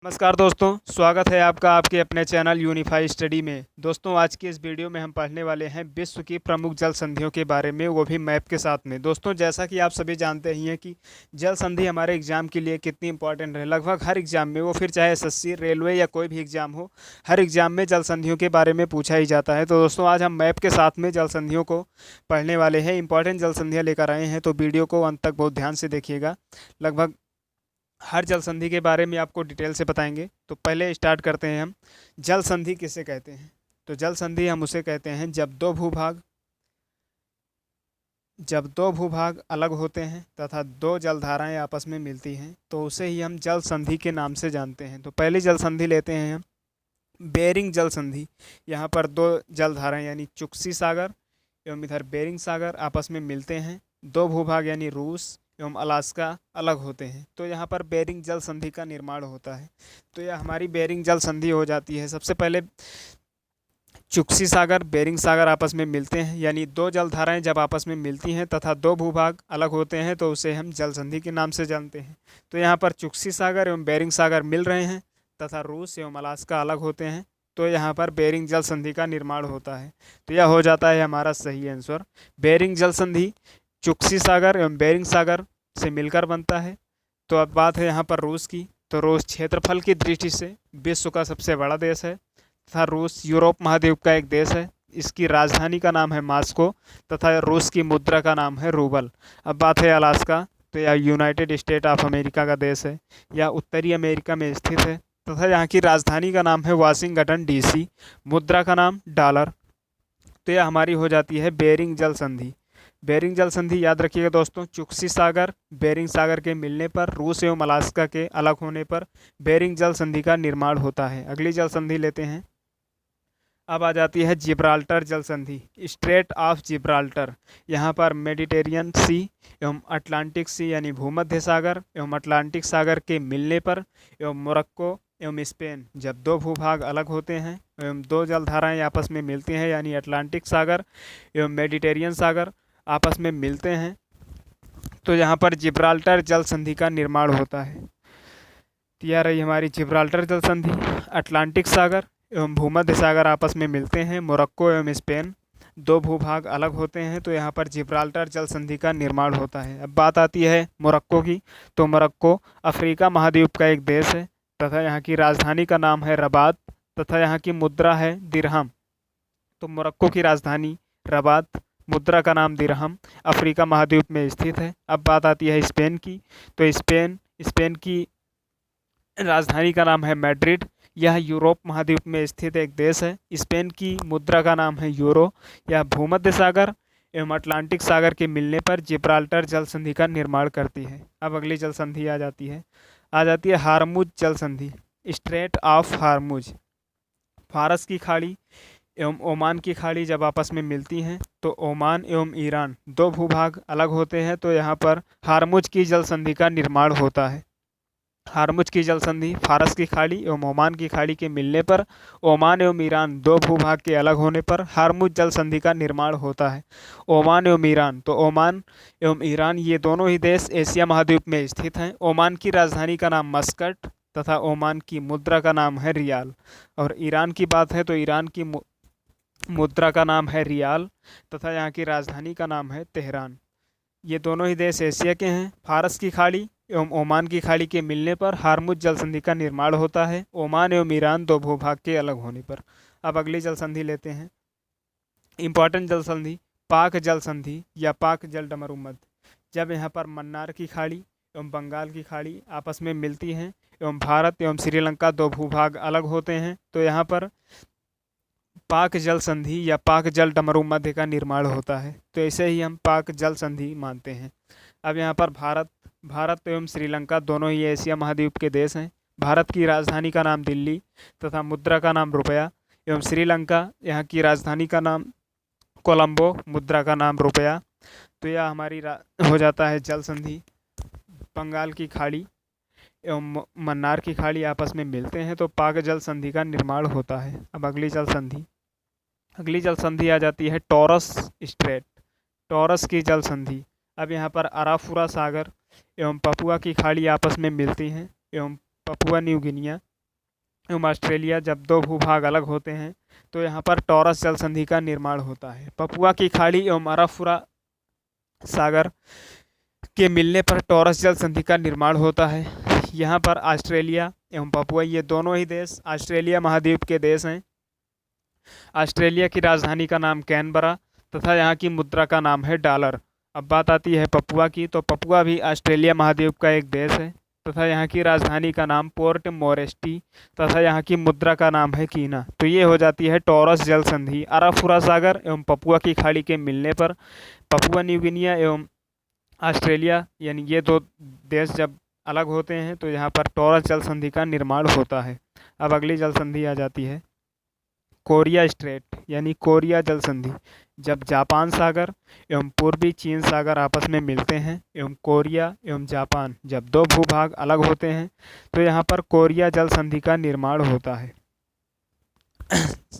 नमस्कार दोस्तों, स्वागत है आपका आपके अपने चैनल यूनिफाई स्टडी में। दोस्तों, आज की इस वीडियो में हम पढ़ने वाले हैं विश्व की प्रमुख जल संधियों के बारे में, वो भी मैप के साथ में। दोस्तों, जैसा कि आप सभी जानते ही हैं कि जल संधि हमारे एग्जाम के लिए कितनी इंपॉर्टेंट है। लगभग हर एग्जाम में, वो फिर चाहे एसएससी, रेलवे या कोई भी एग्जाम हो, हर एग्जाम में जल संधियों के बारे में पूछा ही जाता है। तो दोस्तों, आज हम मैप के साथ में जल संधियों को पढ़ने वाले हैं। इंपॉर्टेंट जल संधियाँ लेकर आए हैं, तो वीडियो को अंत तक बहुत ध्यान से देखिएगा। लगभग हर जल संधि के बारे में आपको डिटेल से बताएंगे। तो पहले स्टार्ट करते हैं हम। जल संधि किसे कहते हैं? तो जल संधि हम उसे कहते हैं जब दो भूभाग अलग होते हैं तथा दो जलधाराएं आपस में मिलती हैं, तो उसे ही हम जल संधि के नाम से जानते हैं। तो पहली जल संधि लेते हैं हम बेरिंग जल संधि। यहाँ पर दो जलधाराएं यानी चुक्सी सागर एवं इधर बेरिंग सागर आपस में मिलते हैं। दो भूभाग यानी रूस एवं अलास्का अलग होते हैं, तो यहाँ पर बेरिंग जल संधि का निर्माण होता है। तो यह हमारी बेरिंग जल संधि हो जाती है। सबसे पहले चुक्सी सागर बेरिंग सागर आपस में मिलते हैं, यानी दो जलधाराएं जब आपस में मिलती हैं तथा दो भूभाग अलग होते हैं, तो उसे हम जल संधि के नाम से जानते हैं। तो यहाँ पर चुक्सी सागर एवं बेरिंग सागर मिल रहे हैं तथा रूस एवं अलास्का अलग होते हैं, तो यहाँ पर बेरिंग जल संधि का निर्माण होता है। तो यह हो जाता है हमारा सही आंसर। बेरिंग जल संधि चुक्सी सागर एवं बेरिंग सागर से मिलकर बनता है। तो अब बात है यहाँ पर रूस की। तो रूस क्षेत्रफल की दृष्टि से विश्व का सबसे बड़ा देश है तथा रूस यूरोप महाद्वीप का एक देश है। इसकी राजधानी का नाम है मॉस्को तथा रूस की मुद्रा का नाम है रूबल। अब बात है अलास्का। तो यह यूनाइटेड स्टेट ऑफ अमेरिका का देश है। यह उत्तरी अमेरिका में स्थित है तथा यहाँ की राजधानी का नाम है वाशिंगटन डीसी। मुद्रा का नाम डॉलर। तो यह हमारी हो जाती है बेरिंग जल संधि। बेरिंग जल संधि याद रखिएगा दोस्तों, चुक्सी सागर बेरिंग सागर के मिलने पर, रूस एवं अलास्का के अलग होने पर बेरिंग जल संधि का निर्माण होता है। अगली जल संधि लेते हैं। अब आ जाती है जिब्राल्टर जल संधि, स्ट्रेट ऑफ जिब्राल्टर। यहाँ पर मेडिटेरियन सी एवं अटलांटिक सी यानी भूमध्य सागर एवं अटलांटिक सागर के मिलने पर एवं मोरक्को एवं स्पेन जब दो भूभाग अलग होते हैं एवं दो जलधाराएं आपस में मिलती हैं, यानी अटलांटिक सागर एवं मेडिटेरियन सागर आपस में मिलते हैं, तो यहाँ पर जिब्राल्टर जल संधि का निर्माण होता है। तो यह रही हमारी जिब्राल्टर जल संधि। अटलांटिक सागर एवं भूमध्य सागर आपस में मिलते हैं, मोरक्को एवं स्पेन दो भूभाग अलग होते हैं, तो यहाँ पर जिब्राल्टर जल संधि का निर्माण होता है। अब बात आती है मोरक्को की। तो मोरक्को अफ्रीका महाद्वीप का एक देश है तथा यहाँ की राजधानी का नाम है रबात तथा यहाँ की मुद्रा है दिरहम। तो मोरक्को की राजधानी रबात, मुद्रा का नाम दिरहम, अफ्रीका महाद्वीप में स्थित है। अब बात आती है स्पेन की। तो स्पेन की राजधानी का नाम है मैड्रिड। यह यूरोप महाद्वीप में स्थित एक देश है। स्पेन की मुद्रा का नाम है यूरो। यह भूमध्य सागर एवं अटलांटिक सागर के मिलने पर जिब्राल्टर जल संधि का निर्माण करती है। अब अगली जल संधि आ जाती है हार्मुज जल संधि, स्ट्रेट ऑफ हार्मुज। फारस की खाड़ी एवं ओमान की खाड़ी जब आपस में मिलती हैं, तो ओमान एवं ईरान दो भूभाग अलग होते हैं, तो यहाँ पर हार्मुज की जल संधि का निर्माण होता है। हार्मुज की जल संधि फारस की खाड़ी एवं ओमान की खाड़ी के मिलने पर, ओमान एवं ईरान दो भूभाग के अलग होने पर हार्मुज जल संधि का निर्माण होता है। ओमान एवं ईरान, तो ओमान एवं ईरान ये दोनों ही देश एशिया महाद्वीप में स्थित हैं। ओमान की राजधानी का नाम मस्कट तथा ओमान की मुद्रा का नाम है रियाल। और ईरान की बात है तो ईरान की मुद्रा का नाम है रियाल तथा यहाँ की राजधानी का नाम है तेहरान। ये दोनों ही देश एशिया के हैं। फारस की खाड़ी एवं ओमान की खाड़ी के मिलने पर हार्मुज जल संधि का निर्माण होता है, ओमान एवं ईरान दो भूभाग के अलग होने पर। अब अगली जल संधि लेते हैं। इंपॉर्टेंट जल संधि पाक जल संधि या पाक जल डमरूमध्य। जब यहाँ पर मन्नार की खाड़ी एवं बंगाल की खाड़ी आपस में मिलती हैं एवं भारत एवं श्रीलंका दो भूभाग अलग होते हैं, तो यहाँ पर पाक जल संधि या पाक जल डमरूमध्य का निर्माण होता है। तो ऐसे ही हम पाक जल संधि मानते हैं। अब यहाँ पर भारत एवं श्रीलंका दोनों ही एशिया महाद्वीप के देश हैं। भारत की राजधानी का नाम दिल्ली तथा मुद्रा का नाम रुपया एवं श्रीलंका यहाँ की राजधानी का नाम कोलंबो, मुद्रा का नाम रुपया। तो यह हमारी हो जाता है जल संधि। बंगाल की खाड़ी एवं मन्नार की खाड़ी आपस में मिलते हैं, तो पाक जल संधि का निर्माण होता है। अब अगली जल संधि आ जाती है टॉरस स्ट्रेट, टॉरस की जल संधि। अब यहाँ पर अराफुरा सागर एवं पपुआ की खाड़ी आपस में मिलती हैं एवं पपुआ न्यू गिनिया एवं ऑस्ट्रेलिया जब दो भूभाग अलग होते हैं तो यहाँ पर टॉरस जल संधि का निर्माण होता है। पपुआ की खाड़ी एवं अराफुरा सागर के मिलने पर टॉरस जल संधि का निर्माण होता है। यहाँ पर ऑस्ट्रेलिया एवं पपुआ ये दोनों ही देश ऑस्ट्रेलिया महाद्वीप के देश हैं। ऑस्ट्रेलिया की राजधानी का नाम कैनबरा तथा यहाँ की मुद्रा का नाम है डॉलर। अब बात आती है पपुआ की, तो पपुआ भी ऑस्ट्रेलिया महाद्वीप का एक देश है तथा यहाँ की राजधानी का नाम पोर्ट मोरेस्टी तथा यहाँ की मुद्रा का नाम है कीना। तो ये हो जाती है टॉरस जल संधि। अराफुरा सागर एवं पपुआ की खाड़ी के मिलने पर पपुआ न्यू गिनिया एवं ऑस्ट्रेलिया यानी ये दो देश जब अलग होते हैं तो यहाँ पर टॉरस जल संधि का निर्माण होता है। अब अगली जल संधि आ जाती है कोरिया स्ट्रेट यानी कोरिया जल संधि। जब जापान सागर एवं पूर्वी चीन सागर आपस में मिलते हैं एवं कोरिया एवं जापान जब दो भूभाग अलग होते हैं तो यहाँ पर कोरिया जल संधि का निर्माण होता है।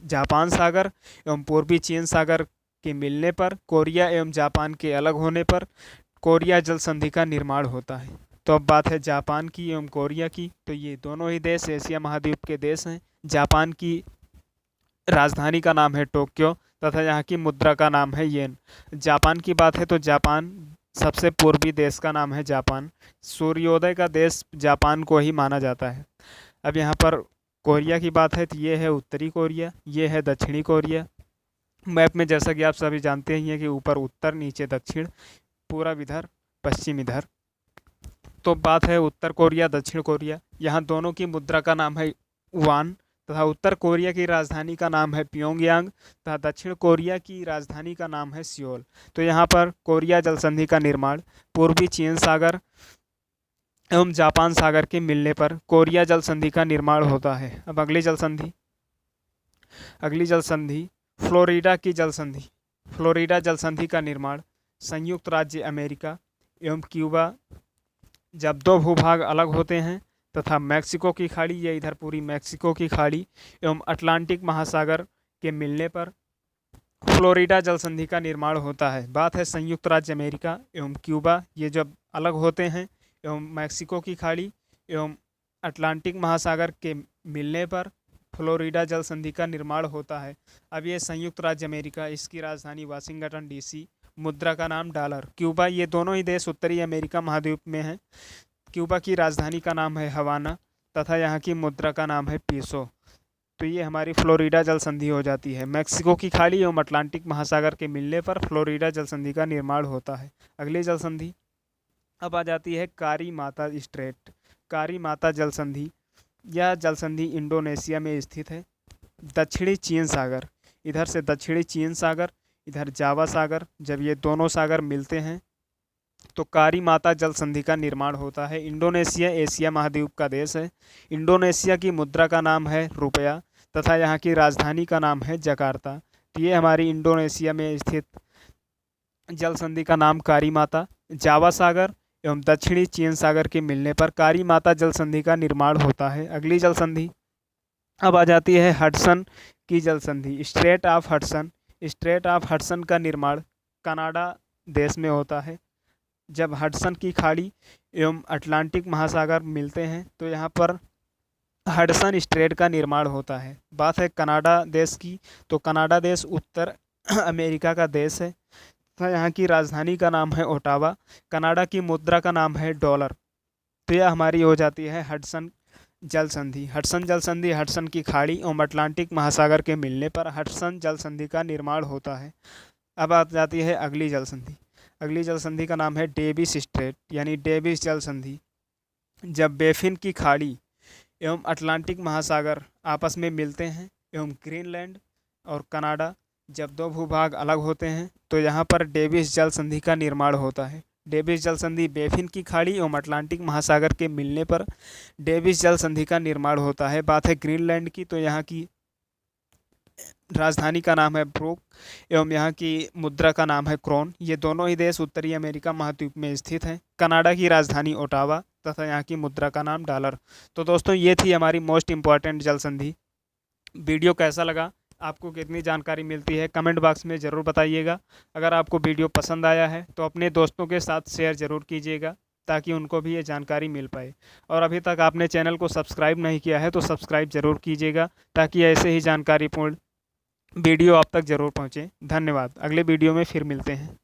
जापान सागर एवं पूर्वी चीन सागर के मिलने पर कोरिया एवं जापान के अलग होने पर कोरिया जल संधि का निर्माण होता है। तो अब बात है जापान की एवं कोरिया की, तो ये दोनों ही देश एशिया महाद्वीप के देश हैं। जापान की राजधानी का नाम है टोक्यो तथा यहाँ की मुद्रा का नाम है येन। जापान की बात है तो जापान सबसे पूर्वी देश का नाम है जापान। सूर्योदय का देश जापान को ही माना जाता है। अब यहाँ पर कोरिया की बात है तो ये है उत्तरी कोरिया, ये है दक्षिणी कोरिया। मैप में जैसा कि आप सभी जानते ही हैं कि ऊपर उत्तर नीचे दक्षिण, पूर्व इधर पश्चिम इधर। तो बात है उत्तर कोरिया दक्षिण कोरिया, यहाँ दोनों की मुद्रा का नाम है वान तथा उत्तर कोरिया की राजधानी का नाम है प्योंगयांग तथा दक्षिण कोरिया की राजधानी का नाम है सियोल। तो यहाँ पर कोरिया जल संधि का निर्माण पूर्वी चीन सागर एवं जापान सागर के मिलने पर कोरिया जल संधि का निर्माण होता है। अब अगली जल संधि फ्लोरिडा की जल संधि। फ्लोरिडा जल संधि का निर्माण संयुक्त राज्य अमेरिका एवं क्यूबा जब दो भूभाग अलग होते हैं तथा मैक्सिको की खाड़ी, ये इधर पूरी मैक्सिको की खाड़ी एवं अटलांटिक महासागर के मिलने पर फ्लोरिडा जल संधि का निर्माण होता है। बात है संयुक्त राज्य अमेरिका एवं क्यूबा ये जब अलग होते हैं एवं मैक्सिको की खाड़ी एवं अटलांटिक महासागर के मिलने पर फ्लोरिडा जल संधि का निर्माण होता है। अब ये संयुक्त राज्य अमेरिका, इसकी राजधानी वाशिंगटन डीसी, मुद्रा का नाम डॉलर। क्यूबा ये दोनों ही देश उत्तरी अमेरिका महाद्वीप में हैं। क्यूबा की राजधानी का नाम है हवाना तथा यहाँ की मुद्रा का नाम है पीसो। तो ये हमारी फ्लोरिडा जल संधि हो जाती है। मैक्सिको की खाड़ी एवं अटलांटिक महासागर के मिलने पर फ्लोरिडा जल संधि का निर्माण होता है। अगली जल संधि अब आ जाती है कारी माता स्ट्रेट। कारी माता जल संधि, यह जल संधि इंडोनेशिया में स्थित है। दक्षिणी चीन सागर, इधर से दक्षिणी चीन सागर, इधर जावा सागर, जब ये दोनों सागर मिलते हैं तो कारी माता जल संधि का निर्माण होता है। इंडोनेशिया एशिया महाद्वीप का देश है। इंडोनेशिया की मुद्रा का नाम है रुपया तथा यहाँ की राजधानी का नाम है जकार्ता। तो ये हमारी इंडोनेशिया में स्थित जल संधि का नाम कारी माता। जावा सागर एवं दक्षिणी चीन सागर के मिलने पर कारी माता जल संधि का निर्माण होता है। अगली जल संधि अब आ जाती है हडसन की जल संधि, straight of Hudson. Straight of Hudson का निर्माण कनाडा देश में होता है। जब हडसन की खाड़ी एवं अटलांटिक महासागर मिलते हैं तो यहाँ पर हडसन स्ट्रेट का निर्माण होता है। बात है कनाडा देश की, तो कनाडा देश उत्तर अमेरिका का देश है तथा यहाँ की राजधानी का नाम है ओटावा। कनाडा की मुद्रा का नाम है डॉलर। तो यह हमारी हो जाती है हडसन जल संधि। हडसन जल संधि हडसन की खाड़ी एवं अटलांटिक महासागर के मिलने पर हडसन जल संधि का निर्माण होता है। अब आ जाती है अगली जल संधि। अगली जल संधि का नाम है डेविस स्ट्रेट यानी डेविस जल संधि। जब बेफिन की खाड़ी एवं अटलांटिक महासागर आपस में मिलते हैं एवं ग्रीनलैंड और कनाडा जब दो भूभाग अलग होते हैं तो यहाँ पर डेविस जल संधि का निर्माण होता है। डेविस जल संधि बेफिन की खाड़ी एवं अटलांटिक महासागर के मिलने पर डेविस जल संधि का निर्माण होता है। बात है ग्रीनलैंड की, तो यहाँ की राजधानी का नाम है ब्रूक एवं यहाँ की मुद्रा का नाम है क्रोन। ये दोनों ही देश उत्तरी अमेरिका महाद्वीप में स्थित हैं। कनाडा की राजधानी ओटावा तथा यहाँ की मुद्रा का नाम डॉलर। तो दोस्तों ये थी हमारी मोस्ट इम्पॉर्टेंट जल संधि। वीडियो कैसा लगा, आपको कितनी जानकारी मिलती है, कमेंट बॉक्स में ज़रूर बताइएगा। अगर आपको वीडियो पसंद आया है तो अपने दोस्तों के साथ शेयर ज़रूर कीजिएगा। ताकि उनको भी ये जानकारी मिल पाए। और अभी तक आपने चैनल को सब्सक्राइब नहीं किया है तो सब्सक्राइब ज़रूर कीजिएगा, ताकि ऐसे ही जानकारीपूर्ण वीडियो आप तक ज़रूर पहुँचे। धन्यवाद। अगले वीडियो में फिर मिलते हैं।